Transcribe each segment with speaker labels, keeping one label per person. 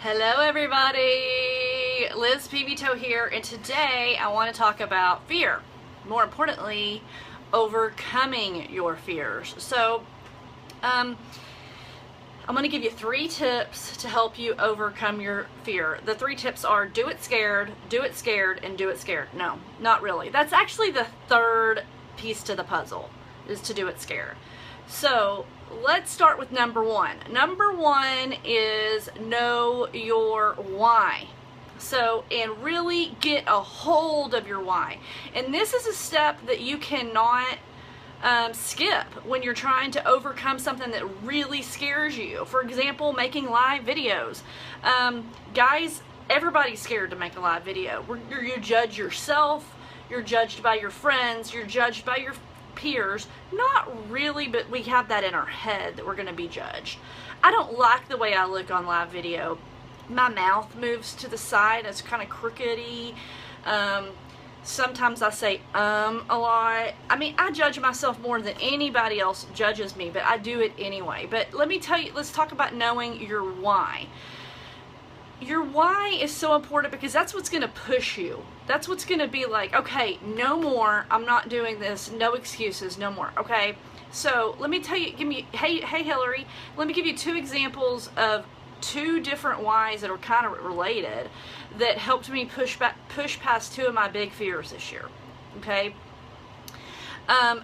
Speaker 1: Hello everybody, Liz Pivito here, and today I want to talk about fear. More importantly, overcoming your fears. So, I'm going to give you 3 tips to help you overcome your fear. The 3 tips are do it scared, and do it scared. No, not really. That's actually the 3rd piece to the puzzle, is to do it scared. So let's start with number 1. Number 1 is know your why. So, and really get a hold of your why. And this is a step that you cannot skip when you're trying to overcome something that really scares you. For example, making live videos. Guys, everybody's scared to make a live video. You judge yourself, you're judged by your friends, you're judged by your peers. Not really, but we have that in our head that we're going to be judged. I don't like the way I look on live video. My mouth moves to the side. It's kind of crookedy. Sometimes I say a lot. I mean, I judge myself more than anybody else judges me, but I do it anyway. But let me tell you, let's talk about knowing your why. Your why is so important because that's what's going to push you. That's what's going to be like, okay, no more, I'm not doing this, no excuses, no more, okay? So let me tell you, hey Hillary, let me give you 2 examples of 2 different whys that are kind of related that helped me push past 2 of my big fears this year, okay?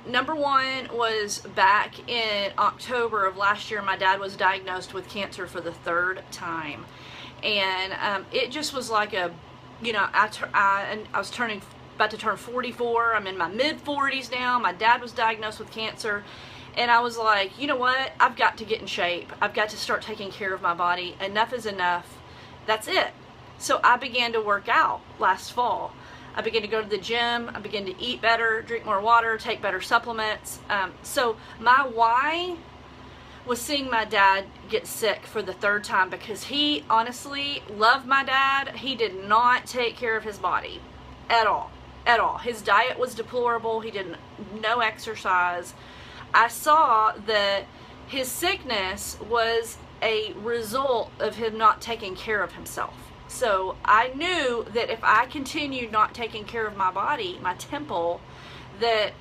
Speaker 1: Number 1 was back in October of last year. My dad was diagnosed with cancer for the 3rd time. And it just was like a, you know, I was about to turn 44. I'm in my mid-40s now. My dad was diagnosed with cancer. And I was like, you know what? I've got to get in shape. I've got to start taking care of my body. Enough is enough. That's it. So I began to work out last fall. I began to go to the gym. I began to eat better, drink more water, take better supplements. So my why was seeing my dad get sick for the 3rd time because he honestly loved my dad. He did not take care of his body at all. At all. His diet was deplorable. He did no exercise. I saw that his sickness was a result of him not taking care of himself. So I knew that if I continued not taking care of my body, my temple, that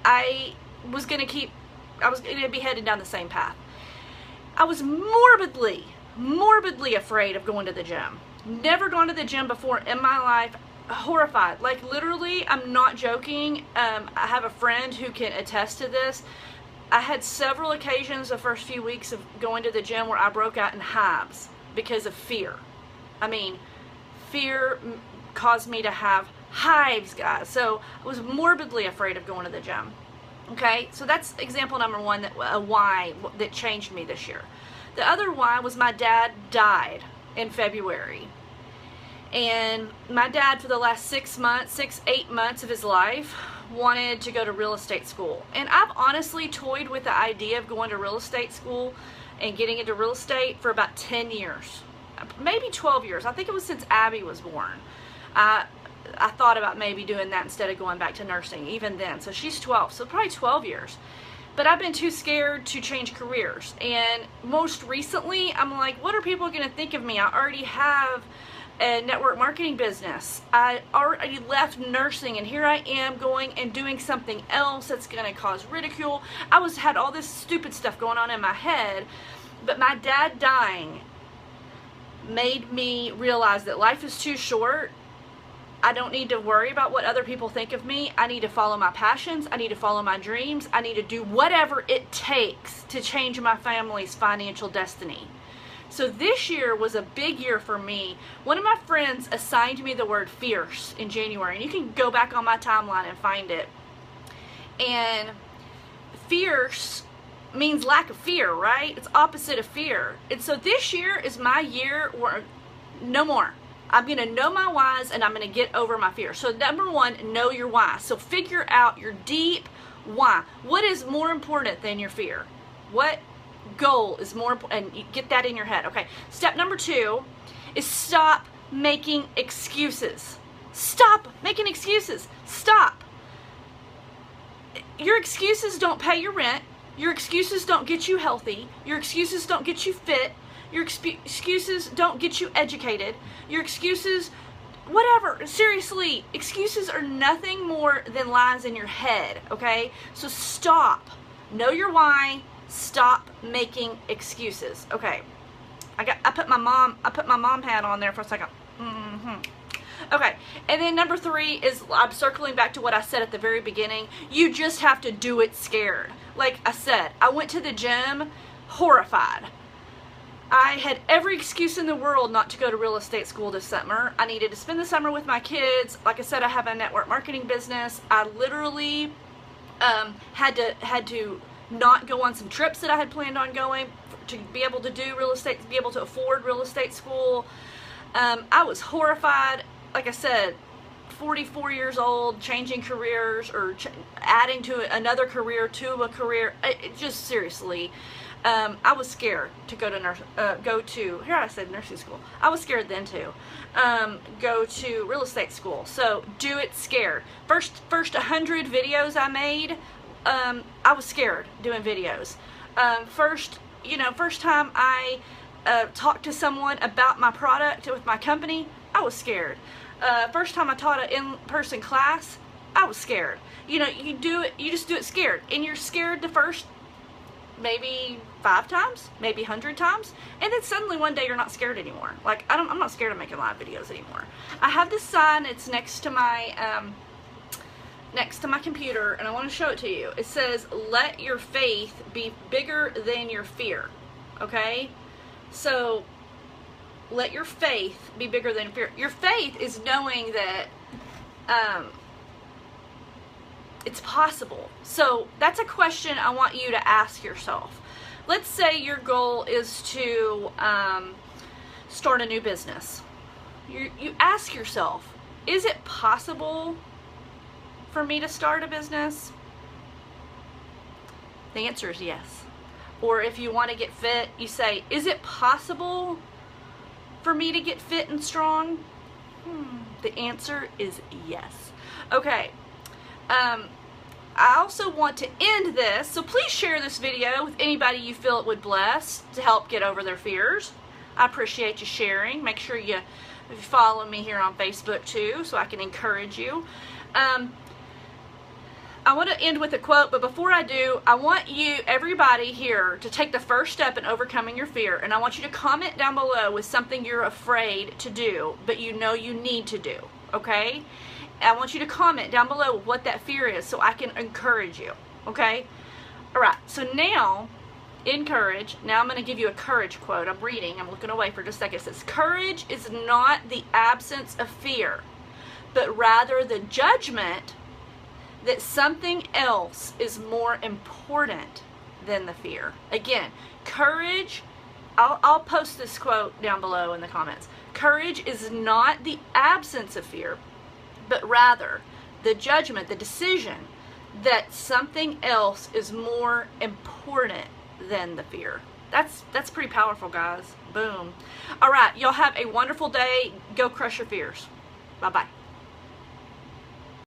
Speaker 1: I was going to be headed down the same path. I was morbidly afraid of going to the gym. Never gone to the gym before in my life. Horrified. Like literally, I'm not joking. I have a friend who can attest to this. I had several occasions the first few weeks of going to the gym where I broke out in hives because of fear. I mean, fear caused me to have hives, guys. So I was morbidly afraid of going to the gym. Okay, so that's example number 1, why that changed me this year. The other why was my dad died in February. And my dad, for the last 8 months of his life, wanted to go to real estate school. And I've honestly toyed with the idea of going to real estate school and getting into real estate for about 10 years. Maybe 12 years. I think it was since Abby was born. I thought about maybe doing that instead of going back to nursing, even then. So she's 12, so probably 12 years. But I've been too scared to change careers. And most recently, I'm like, what are people going to think of me? I already have a network marketing business. I already left nursing, and here I am going and doing something else that's going to cause ridicule. Had all this stupid stuff going on in my head. But my dad dying made me realize that life is too short. I don't need to worry about what other people think of me. I need to follow my passions. I need to follow my dreams. I need to do whatever it takes to change my family's financial destiny. So this year was a big year for me. One of my friends assigned me the word fierce in January, and you can go back on my timeline and find it. And fierce means lack of fear, right? It's opposite of fear. And so this year is my year where no more. I'm going to know my whys, and I'm going to get over my fear. So number 1, know your why. So figure out your deep why. What is more important than your fear? What goal is more important? And you get that in your head. Okay. Step number 2 is stop making excuses. Stop making excuses. Stop. Your excuses don't pay your rent. Your excuses don't get you healthy. Your excuses don't get you fit. Your excuses don't get you educated. Your excuses, whatever, seriously, excuses are nothing more than lies in your head, okay? So stop. Know your why. Stop making excuses. Okay. I put my mom hat on there for a second. Okay, and then number 3 is, I'm circling back to what I said at the very beginning. You just have to do it scared. Like I said, I went to the gym horrified. I had every excuse in the world not to go to real estate school this summer. I needed to spend the summer with my kids. Like I said, I have a network marketing business. I literally had to not go on some trips that I had planned on going to be able to do real estate, to be able to afford real estate school. I was horrified. Like I said, 44 years old, changing careers or adding to another career to a career. Just seriously, I was scared to go to here I said nursing school. I was scared then too. Go to real estate school. So do it scared. First 100 videos I made, I was scared doing videos. First time I talked to someone about my product with my company, I was scared. First time I taught an in-person class, I was scared. You just do it scared. And you're scared the first maybe 5 times, maybe 100 times, and then suddenly one day you're not scared anymore. Like, I'm not scared of making live videos anymore. I have this sign, it's next to my computer, and I want to show it to you. It says, let your faith be bigger than your fear. Okay? So, let your faith be bigger than fear. Your faith is knowing that it's possible. So that's a question I want you to ask yourself. Let's say your goal is to start a new business. You ask yourself, is it possible for me to start a business? The answer is yes. Or if you want to get fit, you say, is it possible for me to get fit and strong? The answer is yes. Okay. I also want to end this, so please share this video with anybody you feel it would bless to help get over their fears. I appreciate you sharing. Make sure you follow me here on Facebook too, so I can encourage you. I want to end with a quote, but before I do, I want everybody here, to take the first step in overcoming your fear, and I want you to comment down below with something you're afraid to do, but you know you need to do, okay? I want you to comment down below what that fear is so I can encourage you, okay? All right, so now, in courage, now I'm going to give you a courage quote. I'm reading, I'm looking away for just a second. It says, courage is not the absence of fear, but rather the judgment that something else is more important than the fear. Again, courage, I'll post this quote down below in the comments. Courage is not the absence of fear, but rather the judgment, the decision that something else is more important than the fear. That's pretty powerful, guys. Boom. All right, y'all have a wonderful day. Go crush your fears. Bye-bye.